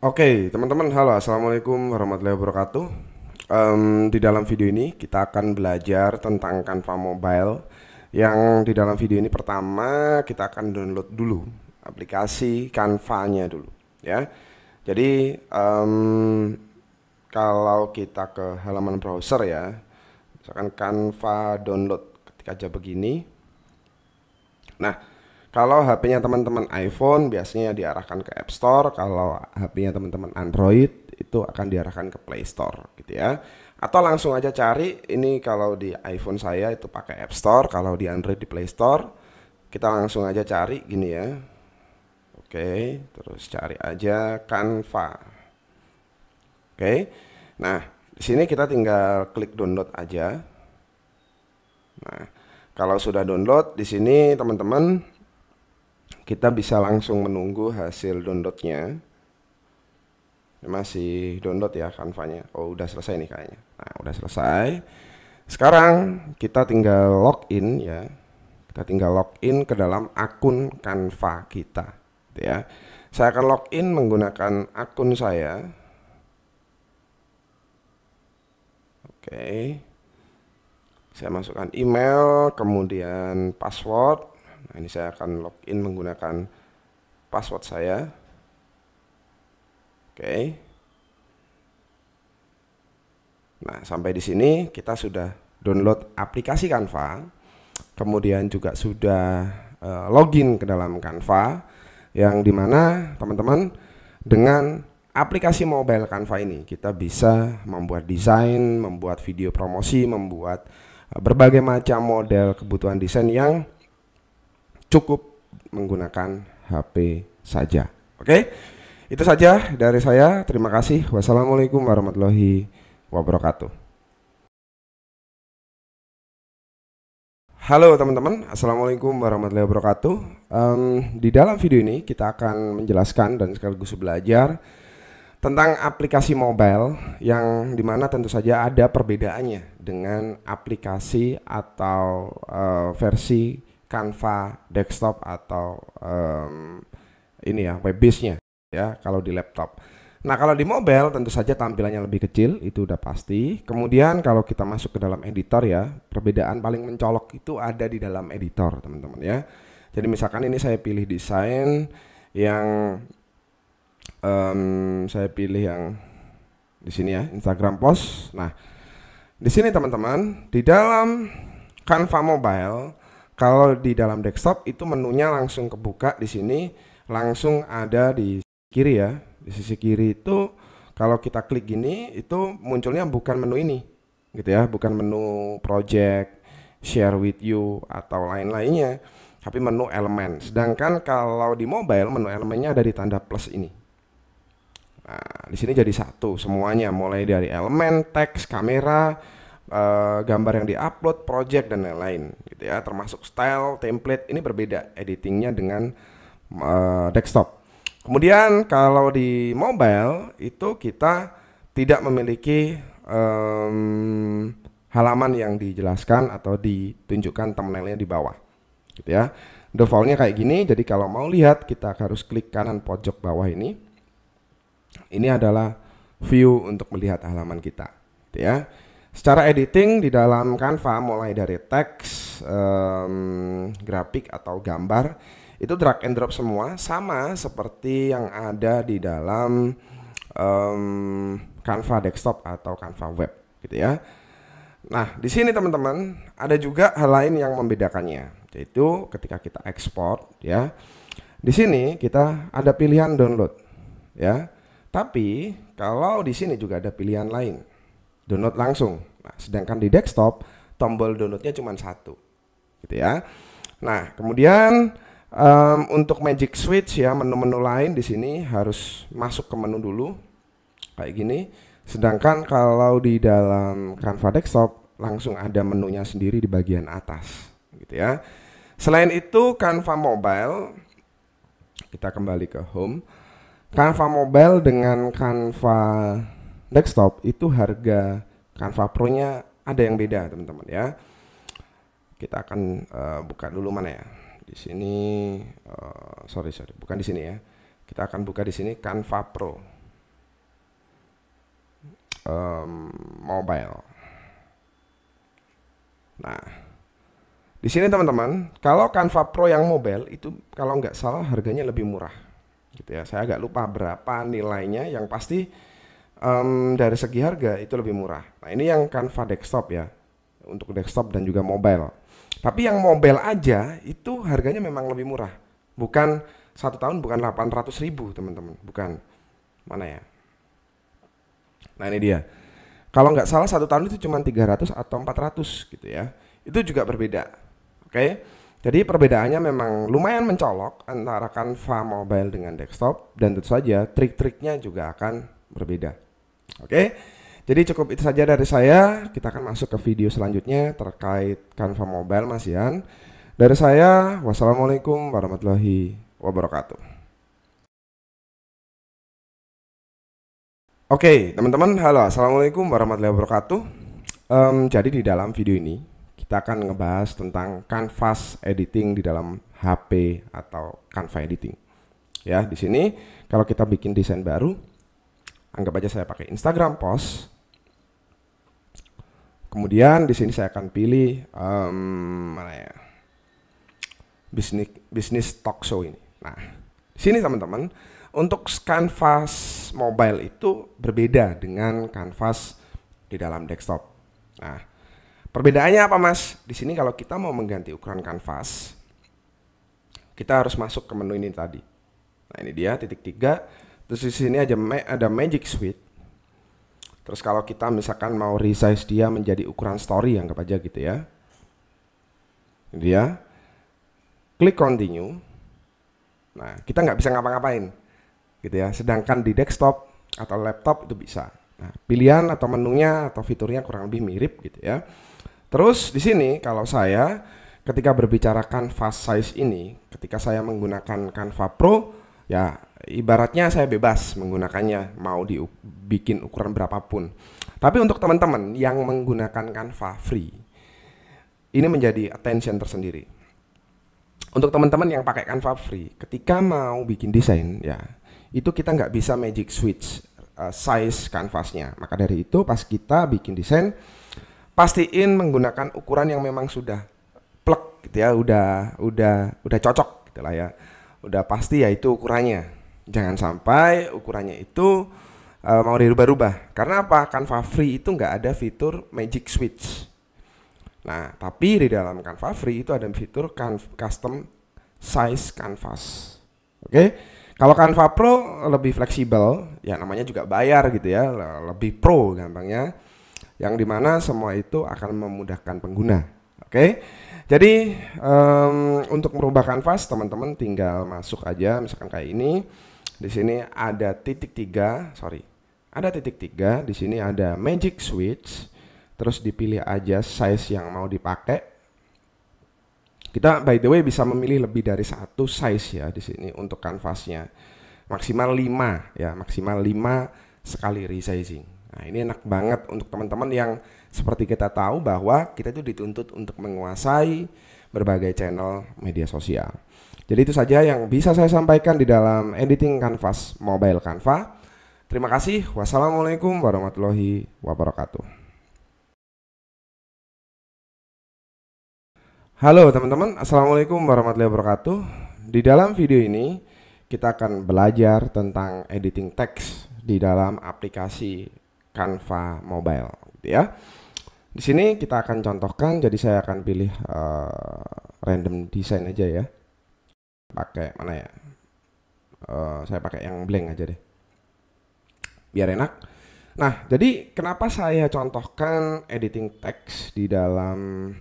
Oke, teman-teman, halo, assalamualaikum warahmatullahi wabarakatuh. Di dalam video ini kita akan belajar tentang Canva Mobile. Yang di dalam video ini pertama kita akan download dulu aplikasi Canva-nya dulu, ya. Jadi kalau kita ke halaman browser ya, misalkan Canva download, ketik aja begini. Nah, kalau HP-nya teman-teman iPhone biasanya diarahkan ke App Store, kalau HP-nya teman-teman Android itu akan diarahkan ke Play Store gitu ya. Atau langsung aja cari, ini kalau di iPhone saya itu pakai App Store, kalau di Android di Play Store. Kita langsung aja cari gini ya. Oke, terus cari aja Canva. Oke. Nah, di sini kita tinggal klik download aja. Nah, kalau sudah download di sini teman-teman, kita bisa langsung menunggu hasil downloadnya. Ini masih download ya Canva-nya. Oh, udah selesai nih kayaknya. Nah, udah selesai. Sekarang kita tinggal login ya. Kita tinggal login ke dalam akun Canva kita, gitu ya. Saya akan login menggunakan akun saya. Oke. Saya masukkan email, kemudian password. Nah, ini saya akan login menggunakan password saya. Oke. Nah, sampai di sini kita sudah download aplikasi Canva. Kemudian juga sudah login ke dalam Canva, yang dimana teman-teman dengan aplikasi mobile Canva ini kita bisa membuat desain, membuat video promosi, membuat berbagai macam model kebutuhan desain yang cukup menggunakan HP saja. Oke, itu saja dari saya. Terima kasih. Wassalamualaikum warahmatullahi wabarakatuh. Halo teman-teman, assalamualaikum warahmatullahi wabarakatuh. Di dalam video ini kita akan menjelaskan dan sekaligus belajar tentang aplikasi mobile, yang dimana tentu saja ada perbedaannya dengan aplikasi atau versi Canva desktop atau ini ya, web base-nya ya kalau di laptop. Nah, kalau di mobile tentu saja tampilannya lebih kecil, itu udah pasti. Kemudian kalau kita masuk ke dalam editor ya, perbedaan paling mencolok itu ada di dalam editor, teman-teman ya. Jadi misalkan ini saya pilih desain yang saya pilih yang di sini ya, Instagram post. Nah, di sini teman-teman, di dalam Canva mobile, kalau di dalam desktop itu menunya langsung kebuka di sini, langsung ada di kiri ya. Di sisi kiri itu kalau kita klik gini, itu munculnya bukan menu ini, gitu ya, bukan menu project, share with you atau lain-lainnya, tapi menu elemen. Sedangkan kalau di mobile menu elemennya ada di tanda plus ini. Nah, di sini jadi satu semuanya, mulai dari elemen, teks, kamera, gambar yang diupload, project dan lain-lain gitu ya, termasuk style, template. Ini berbeda editingnya dengan desktop. Kemudian kalau di mobile itu kita tidak memiliki halaman yang dijelaskan atau ditunjukkan thumbnailnya di bawah gitu ya. Defaultnya kayak gini. Jadi kalau mau lihat kita harus klik kanan pojok bawah ini. Ini adalah view untuk melihat halaman kita gitu ya. Secara editing di dalam Canva, mulai dari teks, grafik atau gambar, itu drag and drop semua, sama seperti yang ada di dalam Canva desktop atau Canva web gitu ya. Nah, di sini teman-teman ada juga hal lain yang membedakannya, yaitu ketika kita ekspor ya. Di sini kita ada pilihan download ya. Tapi kalau di sini juga ada pilihan lain, download langsung. Nah, sedangkan di desktop tombol downloadnya cuma satu, gitu ya. Nah, kemudian untuk Magic Switch ya, menu-menu lain di sini harus masuk ke menu dulu, kayak gini. Sedangkan kalau di dalam Canva desktop langsung ada menunya sendiri di bagian atas, gitu ya. Selain itu Canva mobile, kita kembali ke home. Canva mobile dengan Canva desktop itu harga Canva Pro-nya ada yang beda, teman-teman ya. Kita akan buka dulu mana ya? Di sini sorry, bukan di sini ya. Kita akan buka di sini Canva Pro. mobile. Nah, di sini teman-teman, kalau Canva Pro yang mobile itu kalau nggak salah harganya lebih murah, gitu ya. Saya agak lupa berapa nilainya, yang pasti dari segi harga itu lebih murah. Nah, ini yang Canva desktop ya, untuk desktop dan juga mobile. Tapi yang mobile aja itu harganya memang lebih murah. Bukan 1 tahun, bukan 800.000 teman-teman, bukan. Mana ya? Nah, ini dia. Kalau nggak salah 1 tahun itu cuma 300 atau 400 gitu ya. Itu juga berbeda. Oke. Jadi perbedaannya memang lumayan mencolok antara Canva mobile dengan desktop, dan tentu saja trik-triknya juga akan berbeda. Oke. Jadi cukup itu saja dari saya. Kita akan masuk ke video selanjutnya terkait Canva mobile, Mas Ian. Dari saya, wassalamualaikum warahmatullahi wabarakatuh. Oke, teman-teman, halo, assalamualaikum warahmatullahi wabarakatuh. Jadi di dalam video ini kita akan ngebahas tentang canvas editing di dalam HP atau Canva editing. Ya, di sini kalau kita bikin desain baru, anggap aja saya pakai Instagram post. Kemudian di sini saya akan pilih mana ya? Bisnis talk show ini. Nah, di sini teman-teman, untuk canvas mobile itu berbeda dengan canvas di dalam desktop. Nah, perbedaannya apa, Mas? Di sini kalau kita mau mengganti ukuran canvas, kita harus masuk ke menu ini tadi. Nah, ini dia titik 3. Terus di sini ada magic switch. Terus kalau kita misalkan mau resize dia menjadi ukuran story, anggap aja gitu ya. Ini dia. Klik continue. Nah, kita nggak bisa ngapa-ngapain gitu ya. Sedangkan di desktop atau laptop itu bisa. Nah, pilihan atau menunya atau fiturnya kurang lebih mirip gitu ya. Terus di sini kalau saya ketika berbicara canvas size ini, ketika saya menggunakan Canva Pro, ya ibaratnya saya bebas menggunakannya, mau dibikin ukuran berapapun. Tapi untuk teman-teman yang menggunakan Canva free, ini menjadi attention tersendiri. Untuk teman-teman yang pakai Canva free, ketika mau bikin desain, ya itu kita nggak bisa magic switch size kanvasnya. Maka dari itu pas kita bikin desain, pastiin menggunakan ukuran yang memang sudah plek gitu ya, udah cocok gitu lah ya, udah pasti ya itu ukurannya. Jangan sampai ukurannya itu mau dirubah-rubah. Karena apa? Canva free itu nggak ada fitur magic switch. Nah, tapi di dalam Canva free itu ada fitur custom size canvas. Oke? Kalau Canva Pro lebih fleksibel, ya namanya juga bayar gitu ya, lebih pro gampangnya. Yang dimana semua itu akan memudahkan pengguna. Oke? Jadi untuk merubah kanvas, teman-teman tinggal masuk aja, misalkan kayak ini. Di sini ada titik 3, ada titik 3. Di sini ada magic switch. Terus dipilih aja size yang mau dipakai. Kita by the way bisa memilih lebih dari 1 size ya di sini untuk kanvasnya. Maksimal 5 ya, maksimal 5 sekali resizing. Nah, ini enak banget untuk teman-teman yang seperti kita tahu bahwa kita itu dituntut untuk menguasai berbagai channel media sosial. Jadi itu saja yang bisa saya sampaikan di dalam editing canvas mobile Canva. Terima kasih. Wassalamualaikum warahmatullahi wabarakatuh. Halo teman-teman, assalamualaikum warahmatullahi wabarakatuh. Di dalam video ini kita akan belajar tentang editing teks di dalam aplikasi Canva mobile, gitu ya. Di sini kita akan contohkan. Jadi saya akan pilih random design aja ya. Pakai mana ya? Saya pakai yang blank aja deh, biar enak. Nah, jadi kenapa saya contohkan editing teks di dalam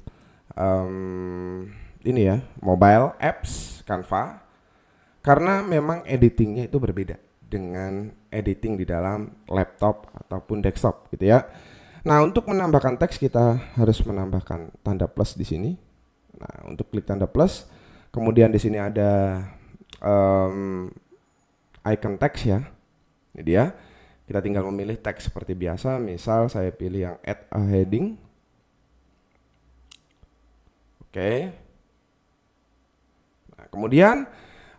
ini ya, mobile apps Canva? Karena memang editingnya itu berbeda dengan editing di dalam laptop ataupun desktop, gitu ya. Nah, untuk menambahkan teks kita harus menambahkan tanda plus di sini. Nah, untuk klik tanda plus, kemudian di sini ada icon teks ya. Ini dia. Kita tinggal memilih teks seperti biasa. Misal saya pilih yang add a heading. Oke. Nah, kemudian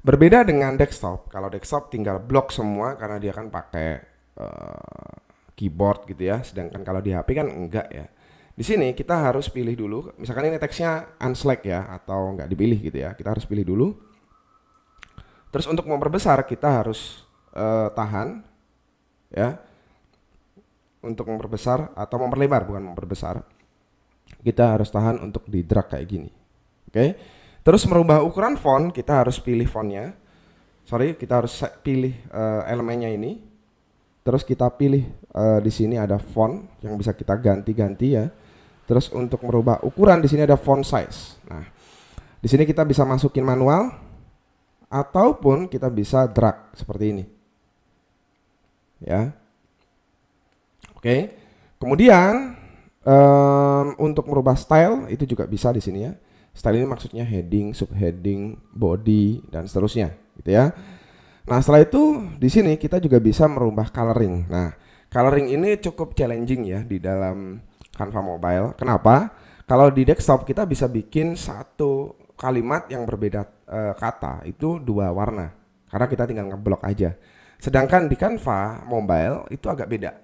berbeda dengan desktop. Kalau desktop tinggal blok semua karena dia kan pakai keyboard gitu ya. Sedangkan kalau di HP kan enggak ya. Di sini kita harus pilih dulu, misalkan ini teksnya unselect ya, atau nggak dipilih gitu ya. Kita harus pilih dulu. Terus untuk memperbesar kita harus tahan ya. Untuk memperbesar atau memperlebar, bukan memperbesar, kita harus tahan untuk di drag kayak gini. Oke. Terus merubah ukuran font, kita harus pilih fontnya. Kita harus pilih elemennya ini. Terus kita pilih di sini ada font yang bisa kita ganti-ganti ya. Terus untuk merubah ukuran di sini ada font size. Nah, di sini kita bisa masukin manual ataupun kita bisa drag seperti ini. Ya. Oke. Kemudian untuk merubah style itu juga bisa di sini ya. Style ini maksudnya heading, subheading, body dan seterusnya, gitu ya. Nah, setelah itu di sini kita juga bisa merubah coloring. Nah, coloring ini cukup challenging ya di dalam Canva Mobile. Kenapa? Kalau di desktop kita bisa bikin satu kalimat yang berbeda kata itu 2 warna, karena kita tinggal ngeblok aja. Sedangkan di Canva Mobile itu agak beda,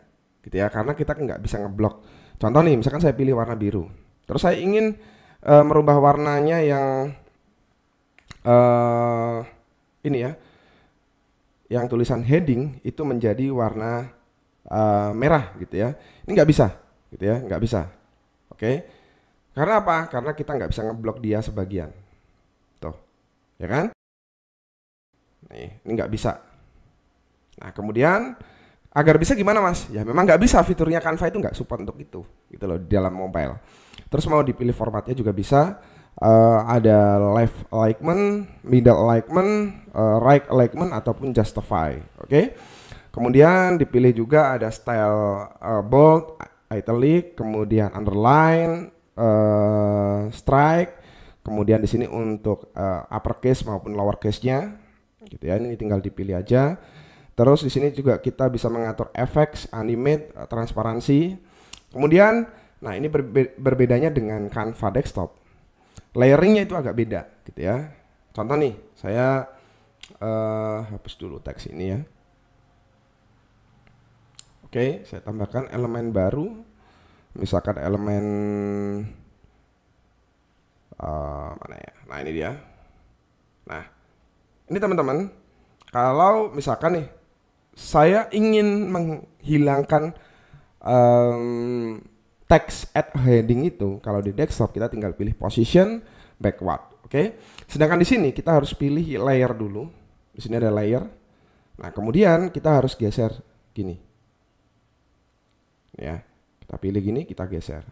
gitu ya, karena kita nggak bisa ngeblok. Contoh nih, misalkan saya pilih warna biru, terus saya ingin merubah warnanya yang ini ya, yang tulisan heading itu menjadi warna merah gitu ya. Ini nggak bisa, gitu ya, nggak bisa. Oke, karena apa? Karena kita nggak bisa ngeblok dia sebagian, tuh, ya kan? Nih, ini nggak bisa. Nah, kemudian agar bisa gimana mas? Ya memang nggak bisa, fiturnya Canva itu nggak support untuk itu, gitu loh, di dalam mobile. Terus mau dipilih formatnya juga bisa. Ada left alignment, middle alignment, right alignment ataupun justify. Oke. Kemudian dipilih juga ada style bold, italic, kemudian underline, strike. Kemudian di sini untuk uppercase maupun lowercase-nya, gitu ya. Ini tinggal dipilih aja. Terus di sini juga kita bisa mengatur effects, animate, transparansi. Kemudian, nah ini berbedanya dengan Canva desktop. Layeringnya itu agak beda, gitu ya. Contoh nih, saya hapus dulu teks ini ya. Oke, saya tambahkan elemen baru, misalkan elemen mana ya? Nah ini dia. Nah, ini teman-teman, kalau misalkan nih, saya ingin menghilangkan text at heading itu, kalau di desktop kita tinggal pilih position backward, oke. Sedangkan di sini kita harus pilih layer dulu. Di sini ada layer. Nah, kemudian kita harus geser gini. Ya, kita pilih gini, kita geser.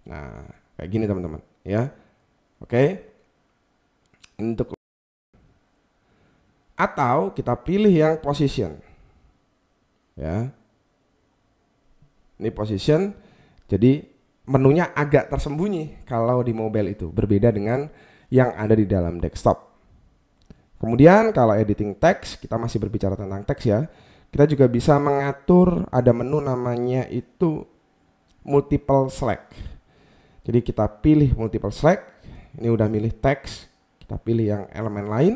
Nah, kayak gini teman-teman, ya. Oke. Untuk atau kita pilih yang position. Ya. Ini position, jadi menunya agak tersembunyi kalau di mobile itu, berbeda dengan yang ada di dalam desktop. Kemudian kalau editing text, kita masih berbicara tentang teks ya, kita juga bisa mengatur, ada menu namanya itu multiple select. Jadi kita pilih multiple select, ini udah milih teks, kita pilih yang elemen lain.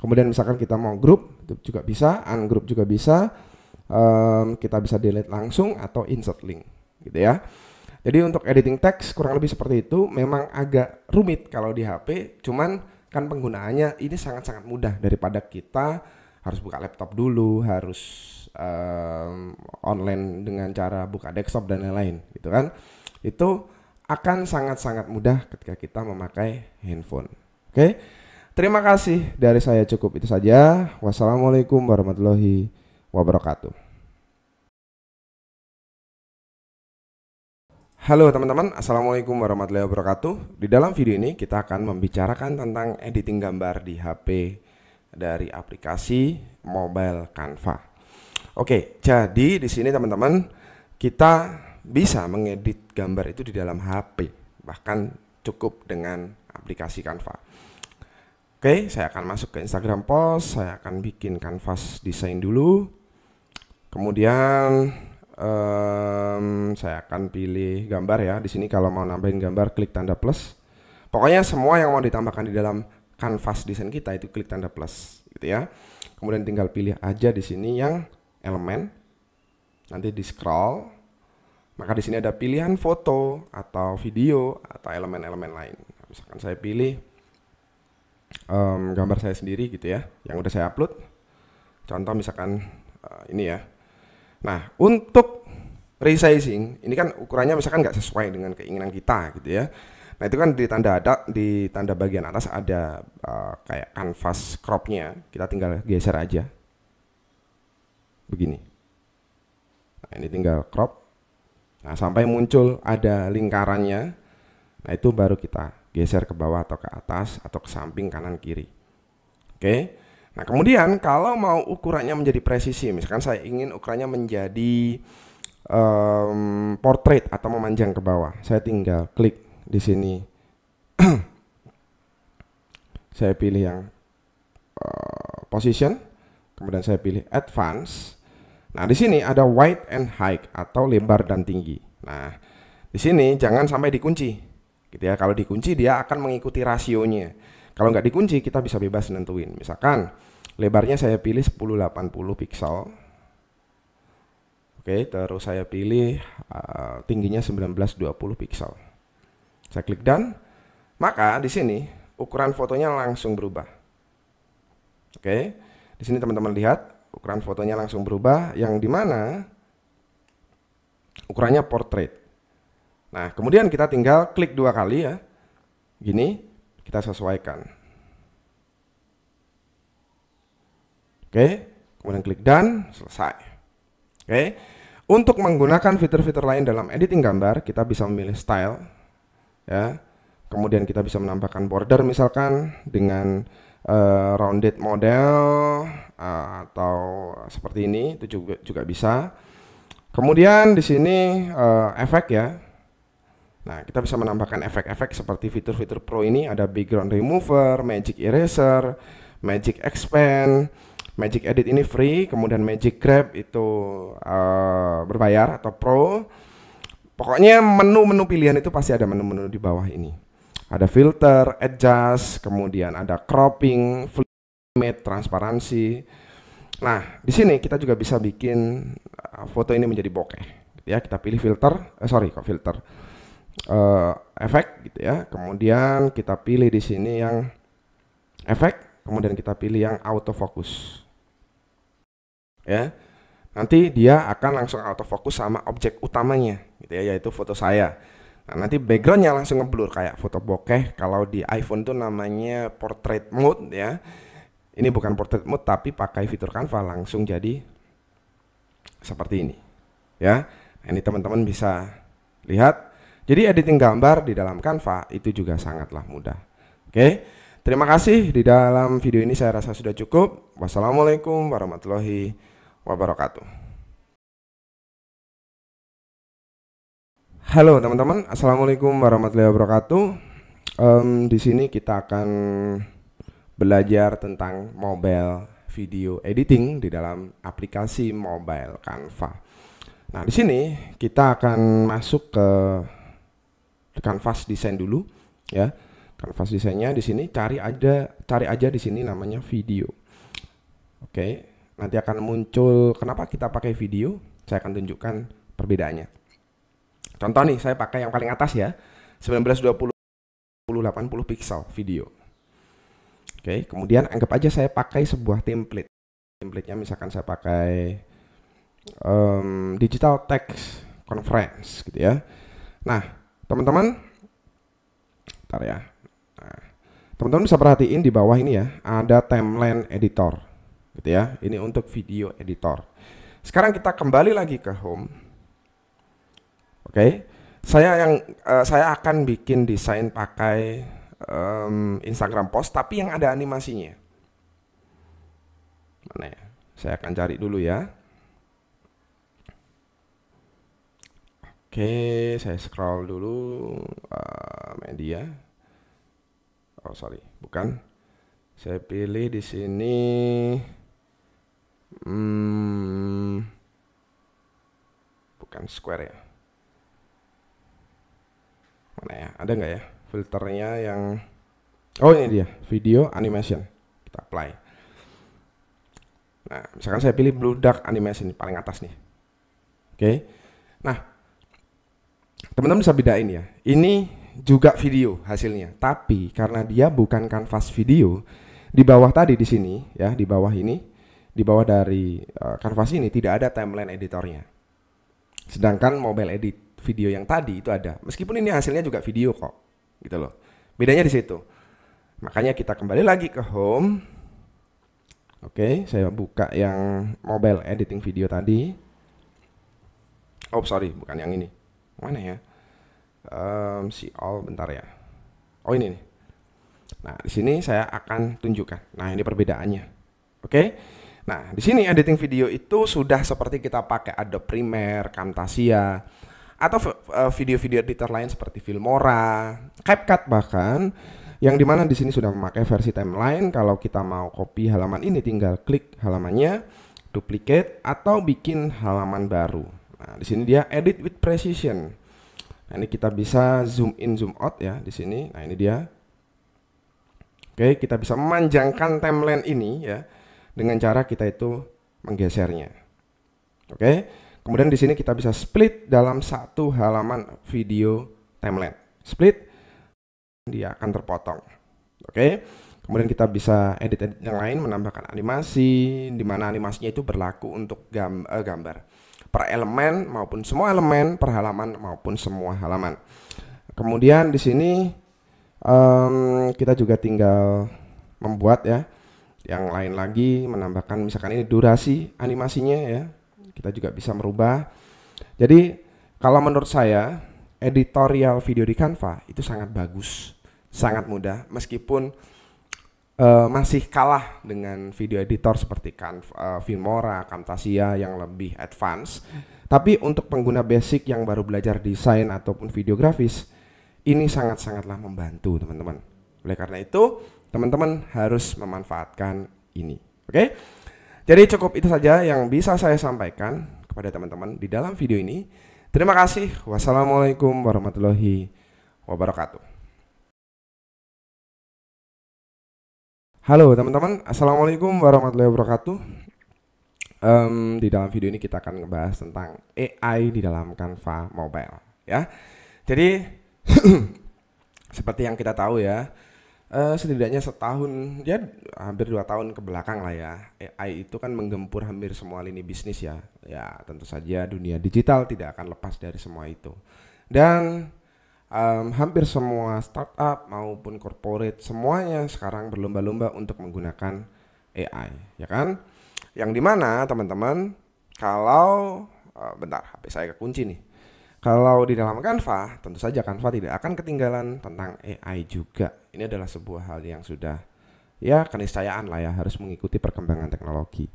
Kemudian misalkan kita mau group, itu juga bisa, ungroup juga bisa. Kita bisa delete langsung atau insert link, gitu ya. Jadi untuk editing text kurang lebih seperti itu. Memang agak rumit kalau di HP, cuman kan penggunaannya ini sangat-sangat mudah daripada kita harus buka laptop dulu, harus online dengan cara buka desktop dan lain-lain, gitu kan. Itu akan sangat-sangat mudah ketika kita memakai handphone. Oke. Terima kasih dari saya, cukup itu saja. Wassalamualaikum warahmatullahi wabarakatuh. Halo teman-teman, assalamualaikum warahmatullahi wabarakatuh. Di dalam video ini kita akan membicarakan tentang editing gambar di HP dari aplikasi mobile Canva. Oke, jadi di sini teman-teman kita bisa mengedit gambar itu di dalam HP, bahkan cukup dengan aplikasi Canva. Oke, saya akan masuk ke Instagram Post, saya akan bikin canvas desain dulu. Kemudian saya akan pilih gambar ya. Di sini kalau mau nambahin gambar klik tanda plus. Pokoknya semua yang mau ditambahkan di dalam canvas desain kita itu klik tanda plus, gitu ya. Kemudian tinggal pilih aja di sini yang elemen. nanti di scroll, maka di sini ada pilihan foto atau video atau elemen-elemen lain. Misalkan saya pilih gambar saya sendiri gitu ya, yang udah saya upload. Contoh misalkan ini ya. Nah, untuk resizing, ini kan ukurannya misalkan nggak sesuai dengan keinginan kita gitu ya. Nah, itu kan di tanda bagian atas ada kayak canvas cropnya. Kita tinggal geser aja. Begini. Nah, ini tinggal crop. Nah, sampai muncul ada lingkarannya. Nah, itu baru kita geser ke bawah atau ke atas atau ke samping kanan kiri. Oke. Nah, kemudian kalau mau ukurannya menjadi presisi, misalkan saya ingin ukurannya menjadi portrait atau memanjang ke bawah, saya tinggal klik di sini. Saya pilih yang position, kemudian saya pilih advance. Nah, di sini ada width and height atau lebar dan tinggi. Nah, di sini jangan sampai dikunci, gitu ya. Kalau dikunci dia akan mengikuti rasionya. Kalau nggak dikunci kita bisa bebas nentuin. Misalkan lebarnya saya pilih 1080 pixel. Oke, terus saya pilih tingginya 1920 pixel. Saya klik done. Maka di sini ukuran fotonya langsung berubah. Oke, di sini teman-teman lihat. Ukuran fotonya langsung berubah, yang dimana ukurannya portrait. Nah, kemudian kita tinggal klik 2 kali ya. Gini, kita sesuaikan. Oke, kemudian klik done, selesai. Oke, untuk menggunakan fitur-fitur lain dalam editing gambar, kita bisa memilih style, ya. Kemudian kita bisa menambahkan border misalkan dengan rounded model atau seperti ini, itu juga bisa. Kemudian di sini efek ya. Nah, kita bisa menambahkan efek-efek seperti fitur-fitur pro ini, ada background remover, magic eraser, magic expand, magic edit ini free, kemudian magic grab itu berbayar atau pro. Pokoknya menu-menu pilihan itu pasti ada menu-menu di bawah ini. Ada filter, adjust, kemudian ada cropping, flip, transparansi. Nah, di sini kita juga bisa bikin foto ini menjadi bokeh. Ya, kita pilih filter, filter, efek, gitu ya. Kemudian kita pilih di sini yang efek, kemudian kita pilih yang autofocus. Ya, nanti dia akan langsung autofocus sama objek utamanya, gitu ya, yaitu foto saya. Nah, nanti backgroundnya langsung ngeblur kayak foto bokeh. Kalau di iPhone tuh namanya portrait mode ya. Ini bukan portrait mode tapi pakai fitur Canva langsung jadi seperti ini ya. Ini teman-teman bisa lihat. Jadi editing gambar di dalam Canva itu juga sangatlah mudah. Oke, terima kasih. Di dalam video ini saya rasa sudah cukup. Wassalamualaikum warahmatullahi wabarakatuh. Halo teman-teman, assalamualaikum warahmatullahi wabarakatuh. Di sini kita akan belajar tentang mobile video editing di dalam aplikasi mobile Canva. Nah, di sini kita akan masuk ke canvas design dulu, ya. Canvas desainnya di sini cari aja di sini namanya video. Oke, nanti akan muncul kenapa kita pakai video. Saya akan tunjukkan perbedaannya. Contoh nih, saya pakai yang paling atas ya, 1920 1080 pixel video. Oke, kemudian anggap aja saya pakai sebuah template. Templatenya misalkan saya pakai digital text conference gitu ya. Nah, teman-teman, bentar ya. Nah, teman-teman bisa perhatiin di bawah ini ya, ada timeline editor gitu ya. Ini untuk video editor. Sekarang kita kembali lagi ke home. Oke, saya akan bikin desain pakai Instagram post tapi yang ada animasinya. Mana ya? Saya akan cari dulu ya. Oke, saya scroll dulu media. Oh sorry, bukan. Saya pilih di sini. Bukan Square ya. Mana ya? Ada nggak ya filternya yang? Oh ini dia, video animation. Kita apply. Nah, misalkan saya pilih Blue Dark Animation paling atas nih. Oke. Nah, teman-teman bisa bedain ya. Ini juga video hasilnya, tapi karena dia bukan kanvas video, di bawah tadi di sini ya, di bawah ini, di bawah dari kanvas ini tidak ada timeline editornya. Sedangkan mobile edit video yang tadi itu ada. Meskipun ini hasilnya juga video kok, gitu loh. Bedanya di situ. Makanya kita kembali lagi ke home. Oke, saya buka yang mobile editing video tadi. Oh sorry, bukan yang ini. Mana ya? See all, bentar ya. Oh ini nih. Nah di sini saya akan tunjukkan. Nah ini perbedaannya. Oke. Nah di sini editing video itu sudah seperti kita pakai Adobe Premiere, Camtasia, atau video-video editor lain seperti Filmora, CapCut bahkan. Yang dimana di sini sudah memakai versi timeline. Kalau kita mau copy halaman ini, tinggal klik halamannya, duplicate atau bikin halaman baru. Nah, di sini dia edit with precision. Nah, ini kita bisa zoom in, zoom out ya di sini. Nah, ini dia. Oke, kita bisa memanjangkan timeline ini ya dengan cara kita itu menggesernya. Oke. Kemudian di sini kita bisa split dalam satu halaman video timeline. Split, dia akan terpotong. Oke. Kemudian kita bisa edit yang lain, menambahkan animasi, di mana animasinya itu berlaku untuk gambar per elemen maupun semua elemen, per halaman maupun semua halaman. Kemudian di sini kita juga tinggal membuat ya yang lain lagi, menambahkan misalkan ini durasi animasinya ya, kita juga bisa merubah. Jadi kalau menurut saya editorial video di Canva itu sangat bagus, sangat mudah, meskipun masih kalah dengan video editor seperti Filmora, Camtasia yang lebih advance. Tapi untuk pengguna basic yang baru belajar desain ataupun videografis, ini sangat-sangatlah membantu teman-teman. Oleh karena itu, teman-teman harus memanfaatkan ini. Oke? Jadi cukup itu saja yang bisa saya sampaikan kepada teman-teman di dalam video ini. Terima kasih. Wassalamualaikum warahmatullahi wabarakatuh. Halo teman-teman, assalamualaikum warahmatullahi wabarakatuh. Di dalam video ini kita akan ngebahas tentang AI di dalam Canva mobile ya. Jadi seperti yang kita tahu ya, setidaknya setahun ya, hampir 2 tahun ke belakang lah ya, AI itu kan menggempur hampir semua lini bisnis ya. Ya tentu saja dunia digital tidak akan lepas dari semua itu. Dan hampir semua startup maupun corporate semuanya sekarang berlomba-lomba untuk menggunakan AI, ya kan? Yang dimana teman-teman, kalau bentar, HP saya kekunci nih. Kalau di dalam Canva, tentu saja Canva tidak akan ketinggalan tentang AI juga. Ini adalah sebuah hal yang sudah ya keniscayaan lah ya, harus mengikuti perkembangan teknologi.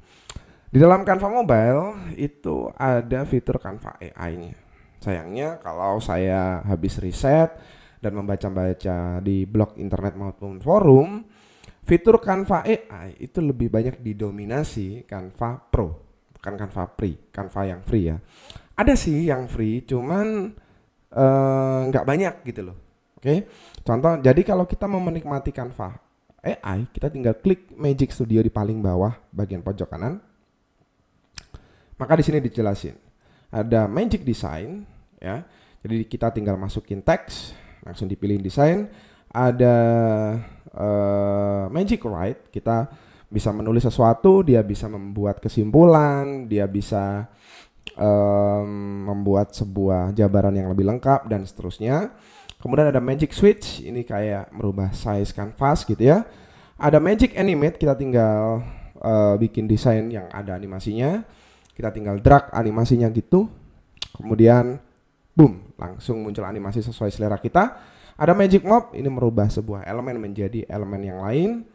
Di dalam Canva mobile itu ada fitur Canva AI-nya. Sayangnya kalau saya habis riset dan membaca-baca di blog internet maupun forum, fitur Canva AI itu lebih banyak didominasi Canva Pro, bukan Canva Free, Canva yang free ya. Ada sih yang free, cuman nggak banyak gitu loh. Oke, contoh, jadi kalau kita mau menikmati Canva AI, kita tinggal klik Magic Studio di paling bawah bagian pojok kanan. Maka di sini dijelasin ada Magic Design. Ya, jadi kita tinggal masukin teks, langsung dipilih desain. Ada Magic Write, kita bisa menulis sesuatu, dia bisa membuat kesimpulan, dia bisa membuat sebuah jabaran yang lebih lengkap dan seterusnya. Kemudian ada Magic Switch, ini kayak merubah size canvas gitu ya. Ada Magic Animate, kita tinggal bikin desain yang ada animasinya, kita tinggal drag animasinya gitu. Kemudian boom, langsung muncul animasi sesuai selera kita. Ada Magic Mob, ini merubah sebuah elemen menjadi elemen yang lain.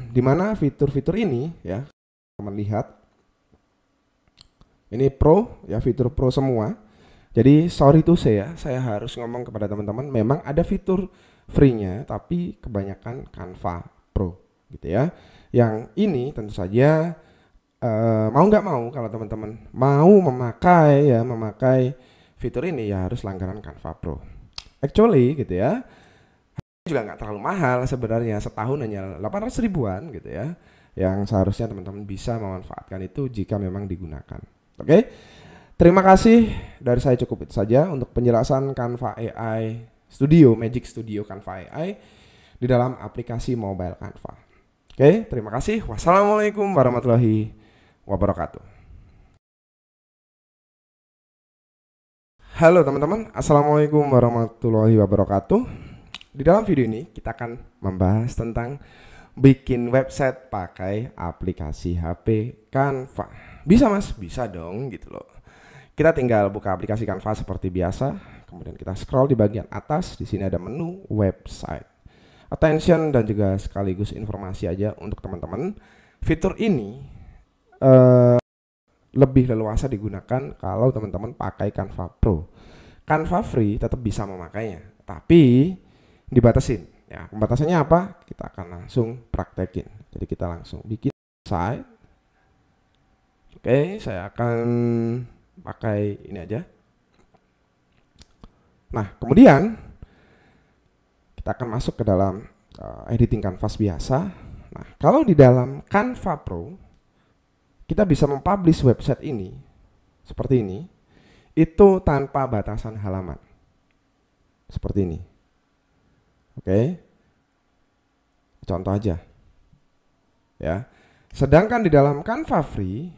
Dimana fitur-fitur ini ya, teman lihat, ini Pro ya, fitur Pro semua. Jadi sorry to say ya, saya harus ngomong kepada teman-teman, memang ada fitur free-nya, tapi kebanyakan Canva Pro gitu ya. Yang ini tentu saja mau nggak mau, kalau teman-teman mau memakai fitur ini ya harus langganan Canva Pro. Actually gitu ya, juga nggak terlalu mahal sebenarnya, setahun hanya 800 ribuan gitu ya, yang seharusnya teman-teman bisa memanfaatkan itu jika memang digunakan. Oke, Terima kasih, dari saya cukup itu saja untuk penjelasan Canva AI Studio, Magic Studio Canva AI di dalam aplikasi mobile Canva. Oke, terima kasih. Wassalamualaikum warahmatullahi wabarakatuh. Halo teman-teman, assalamualaikum warahmatullahi wabarakatuh. Di dalam video ini kita akan membahas tentang bikin website pakai aplikasi HP Canva. Bisa mas? Bisa dong gitu loh. Kita tinggal buka aplikasi Canva seperti biasa, kemudian kita scroll di bagian atas, di sini ada menu website. Attention dan juga sekaligus informasi aja untuk teman-teman. Fitur ini lebih leluasa digunakan kalau teman-teman pakai Canva Pro. Canva Free tetap bisa memakainya, tapi dibatasin. Ya, pembatasannya apa? Kita akan langsung praktekin. Jadi kita langsung bikin site. Oke, saya akan pakai ini aja. Nah, kemudian kita akan masuk ke dalam editing canvas biasa. Nah, kalau di dalam Canva Pro kita bisa mempublish website ini seperti ini, itu tanpa batasan halaman. Seperti ini. Oke. Contoh aja. Ya. Sedangkan di dalam Canva Free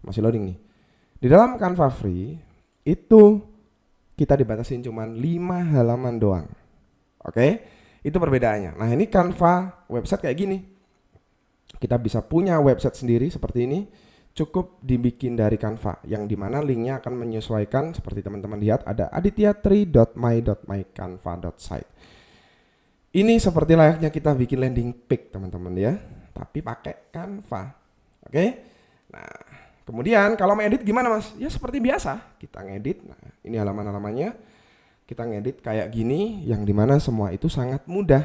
masih loading nih. Di dalam Canva Free itu kita dibatasin cuman 5 halaman doang. Oke, itu perbedaannya. Nah ini Canva website kayak gini. Kita bisa punya website sendiri seperti ini. Cukup dibikin dari Canva, yang dimana linknya akan menyesuaikan. Seperti teman-teman lihat ada aditya3.my.mycanva.site. Ini seperti layaknya kita bikin landing page teman-teman ya, tapi pakai Canva. Oke. Nah, kemudian kalau mau edit gimana mas? Ya seperti biasa, kita ngedit. Nah ini halaman-halamannya, kita ngedit kayak gini, yang dimana semua itu sangat mudah.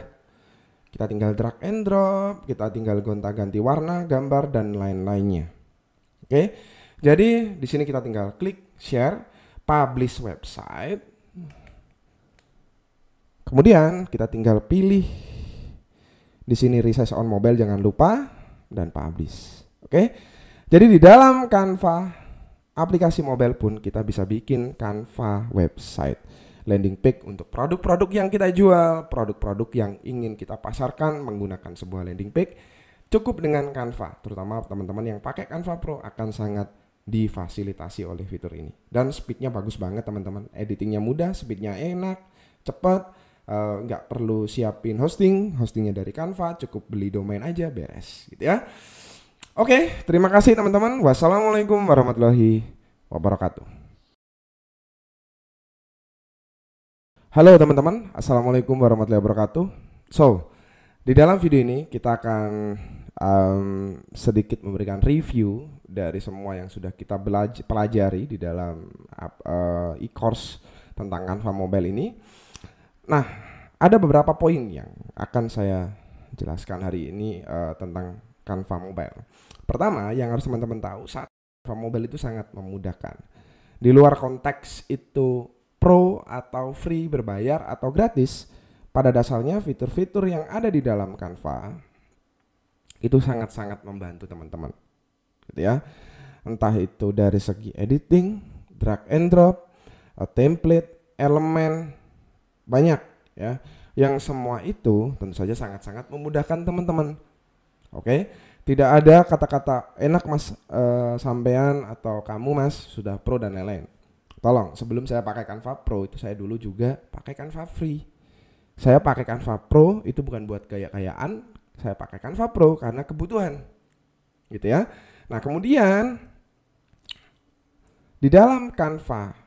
Kita tinggal drag and drop, kita tinggal gonta-ganti warna, gambar dan lain-lainnya. Oke, jadi di sini kita tinggal klik share, publish website. Kemudian kita tinggal pilih di sini resize on mobile, jangan lupa, dan publish. Oke. Jadi di dalam Canva aplikasi mobile pun kita bisa bikin Canva website, landing page untuk produk-produk yang kita jual, produk-produk yang ingin kita pasarkan menggunakan sebuah landing page. Cukup dengan Canva, terutama teman-teman yang pakai Canva Pro akan sangat difasilitasi oleh fitur ini. Dan speednya bagus banget teman-teman, editingnya mudah, speednya enak, cepat, nggak perlu siapin hostingnya dari Canva, cukup beli domain aja beres gitu ya. Oke, terima kasih teman-teman. Wassalamualaikum warahmatullahi wabarakatuh. Halo teman-teman, assalamualaikum warahmatullahi wabarakatuh. So, di dalam video ini kita akan sedikit memberikan review dari semua yang sudah kita pelajari di dalam e-course tentang Canva Mobile ini. Nah, ada beberapa poin yang akan saya jelaskan hari ini tentang Canva Mobile. Pertama, yang harus teman-teman tahu, saat Canva Mobile itu sangat memudahkan. Di luar konteks itu pro atau free, berbayar atau gratis, pada dasarnya fitur-fitur yang ada di dalam Canva itu sangat-sangat membantu teman-teman. Gitu ya. Entah itu dari segi editing, drag and drop, template, elemen, banyak ya. Yang semua itu tentu saja sangat-sangat memudahkan teman-teman. Oke, tidak ada kata-kata enak mas, sampean atau kamu mas sudah pro dan lain-lain. Tolong, sebelum saya pakai Canva Pro itu saya dulu juga pakai Canva Free. Saya pakai Canva Pro itu bukan buat gaya-gayaan, saya pakai Canva Pro karena kebutuhan, gitu ya. Nah kemudian di dalam Canva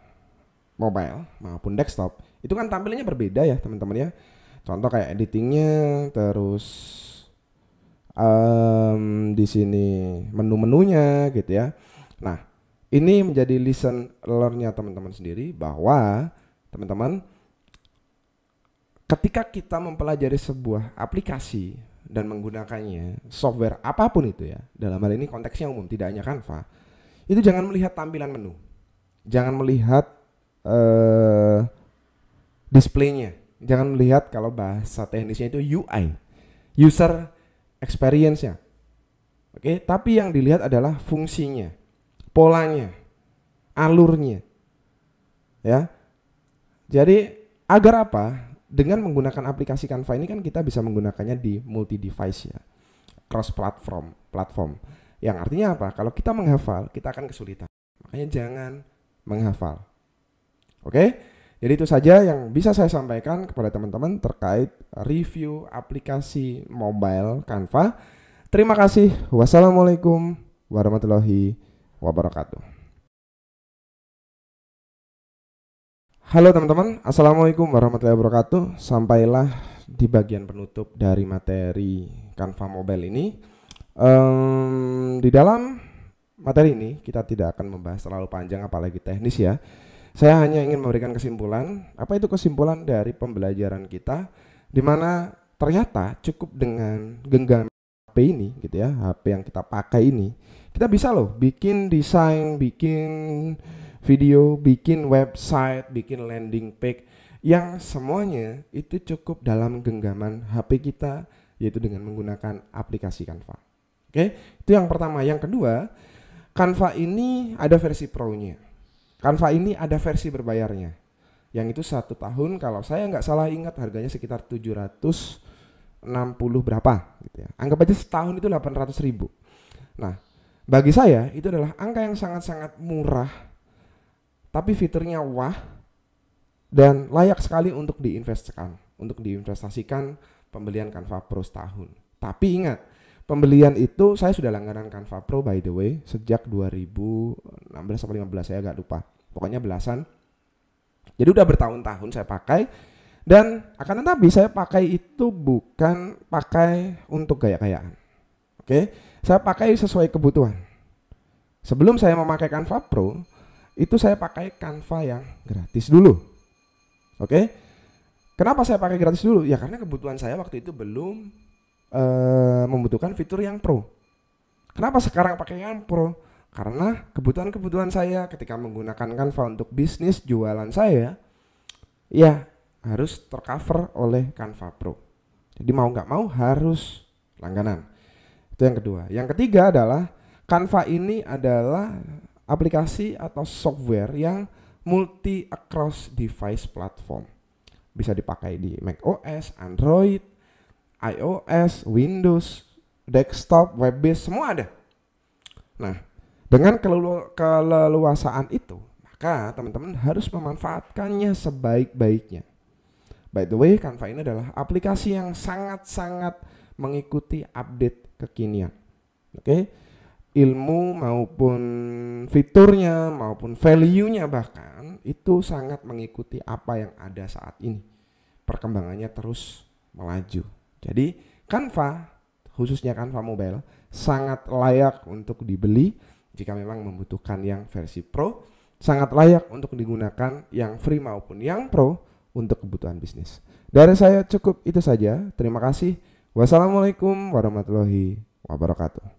mobile maupun desktop itu kan tampilannya berbeda ya teman-teman ya. Contoh kayak editingnya, terus di sini menu-menunya gitu ya. Nah, ini menjadi lesson learn-nya teman-teman sendiri, bahwa teman-teman ketika kita mempelajari sebuah aplikasi dan menggunakannya, software apapun itu ya, dalam hal ini konteksnya umum, tidak hanya Canva, itu jangan melihat tampilan menu, jangan melihat displaynya, jangan melihat, kalau bahasa teknisnya itu UI, user experience-nya. Oke, tapi yang dilihat adalah fungsinya, polanya, alurnya. Ya. Jadi agar apa? Dengan menggunakan aplikasi Canva ini kan kita bisa menggunakannya di multi device ya. Cross platform. Yang artinya apa? Kalau kita menghafal, kita akan kesulitan. Makanya jangan menghafal. Oke? Jadi itu saja yang bisa saya sampaikan kepada teman-teman terkait review aplikasi mobile Canva. Terima kasih. Wassalamualaikum warahmatullahi wabarakatuh. Halo teman-teman, assalamualaikum warahmatullahi wabarakatuh. Sampailah di bagian penutup dari materi Canva Mobile ini. Di dalam materi ini kita tidak akan membahas terlalu panjang apalagi teknis ya. Saya hanya ingin memberikan kesimpulan. Apa itu kesimpulan dari pembelajaran kita? Di mana ternyata cukup dengan genggam HP ini gitu ya, HP yang kita pakai ini, kita bisa loh bikin desain, bikin video, bikin website, bikin landing page yang semuanya itu cukup dalam genggaman HP kita, yaitu dengan menggunakan aplikasi Canva. Oke, itu yang pertama. Yang kedua, Canva ini ada versi Pro-nya. Canva ini ada versi berbayarnya. Yang itu 1 tahun kalau saya nggak salah ingat harganya sekitar 760 berapa gitu ya. Anggap aja setahun itu 800.000. Nah, bagi saya itu adalah angka yang sangat-sangat murah, tapi fiturnya wah dan layak sekali untuk diinvestasikan pembelian Canva Pro setahun. Tapi ingat, pembelian itu saya sudah langganan Canva Pro by the way sejak 2016 atau 15, saya agak lupa. Pokoknya belasan. Jadi udah bertahun-tahun saya pakai, dan akan tetapi saya pakai itu bukan pakai untuk gaya-gayaan. Oke, saya pakai sesuai kebutuhan. Sebelum saya memakai Canva Pro, itu saya pakai Canva yang gratis dulu. Oke. Kenapa saya pakai gratis dulu? Ya karena kebutuhan saya waktu itu belum membutuhkan fitur yang Pro. Kenapa sekarang pakai yang Pro? Karena kebutuhan saya ketika menggunakan Canva untuk bisnis jualan saya, ya harus tercover oleh Canva Pro. Jadi mau nggak mau harus langganan. Itu yang kedua. Yang ketiga adalah Canva ini adalah aplikasi atau software yang multi across device platform. Bisa dipakai di macOS, Android, iOS, Windows, desktop, web based, semua ada. Nah, dengan keleluasaan itu, maka teman-teman harus memanfaatkannya sebaik-baiknya. By the way, Canva ini adalah aplikasi yang sangat-sangat mengikuti update kekinian. Oke. Ilmu maupun fiturnya maupun value-nya bahkan itu sangat mengikuti apa yang ada saat ini. Perkembangannya terus melaju. Jadi Canva, khususnya Canva Mobile, sangat layak untuk dibeli jika memang membutuhkan yang versi Pro, sangat layak untuk digunakan yang free maupun yang Pro untuk kebutuhan bisnis. Dari saya cukup itu saja. Terima kasih. Wassalamualaikum warahmatullahi wabarakatuh.